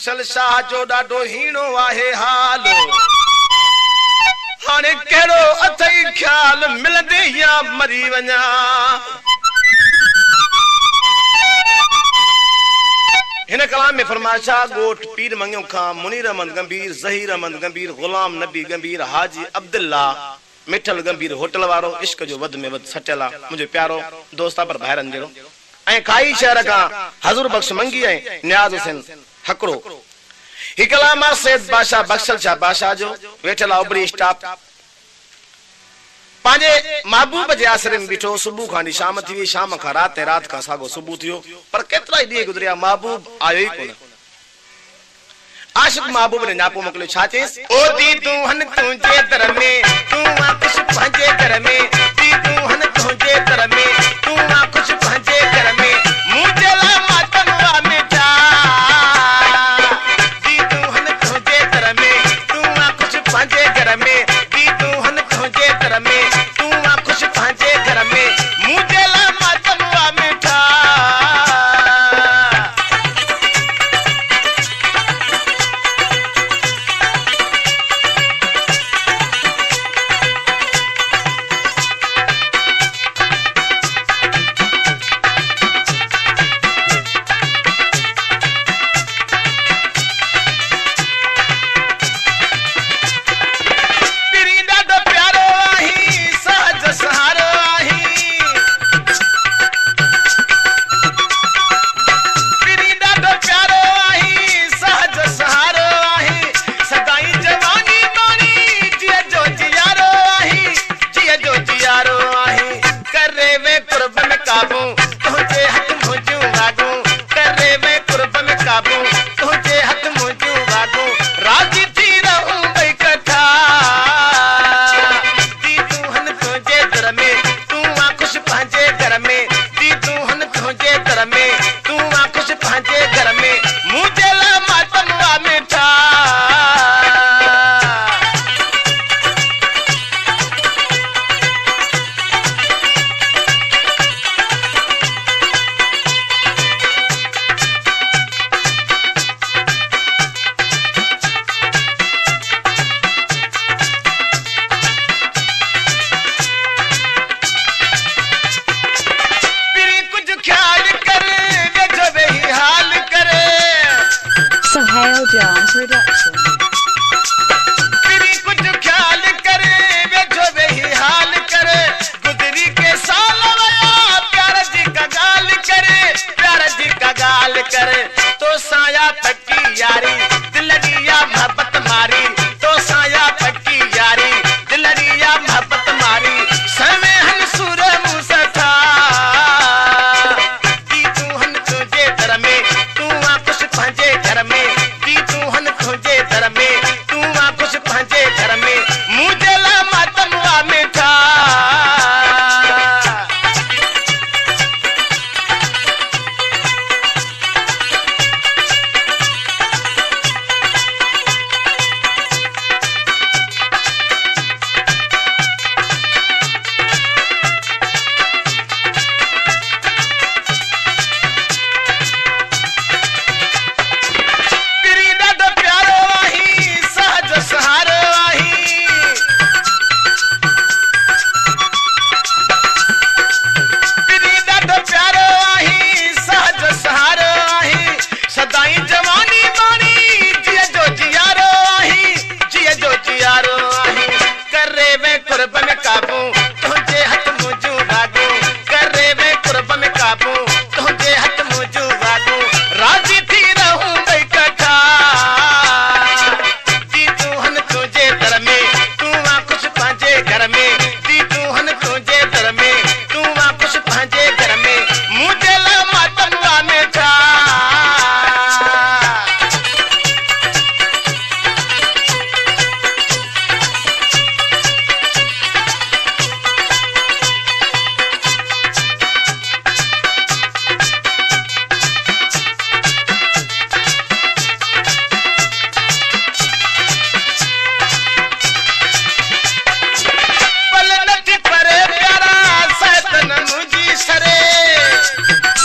बख्शल शाह जो ॾाढो हीणो आहे हाल हाणे कहिड़ो अथई ख्याल मिलंदे या मरी वञा हिन कलाम में फरमाशा गोठ पीर मंगियो खां मुनीर अहमद गंभीर ज़हीर अहमद गंभीर गुलाम नबी गंभीर हाजी अब्दुल्ला मिठल गंभीर होटल वारो इश्क जो वध में वध सटियल आहे मुंहिंजो प्यारो दोस्ता पर भाइरनि जहिड़ो ऐं खाई शहर खां हज़ूर बख्श मंगी ऐं नियाज़ हुसैन हकड़ो ही कलाम आहे सैयद बादशाह बख्शल शाह बादशाह जो वेठल आहे उबरी स्टाफ पांजे महबूब जे आसरे में बीठो सुबह खानी शाम थी वई शाम खां रात रात खां सागो सुबह थियो पर केतरा ई ॾींहं गुज़रिया महबूब आयो ई कोन आशिक महबूब ने न्यापो मोकिलियो छा चयसि ओ दी तूं हन तुंहिंजे दर में तूं आ कुछ पंहिंजे घर में दी तूं हन तुंहिंजे दर में तूं आ कुछ पंहिंजे घर में मुंहिंजे लाइ मातम वा मिठा दी तूं हन तुंहिंजे दर में तूं आ कुछ पंहिंजे घर में दी तूं हन तुंहिंजे दर में तूं आ कुछ पंहिंजे घर में मुंहिंजे लाइ मातम वा मिठा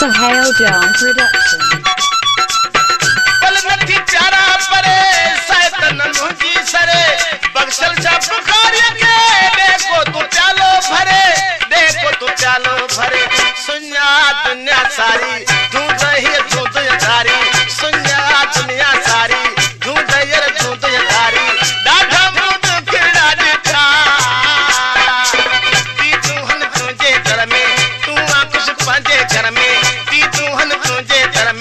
Sahel John Production. Well, तन मुंजी सरे बक्सल जा बुखारी के देखो तू प्यालो भरे देखो तू प्यालो भरे सुनिया दुनिया सारी ढूंढ रही ढूंढ यारी सुनिया दुनिया सारी ढूंढ यारी डाढा मुंड खिड़ा देखा ती दुहन तुझे घर में तू आ कुछ पंजे घर में ती दुहन तुझे घर में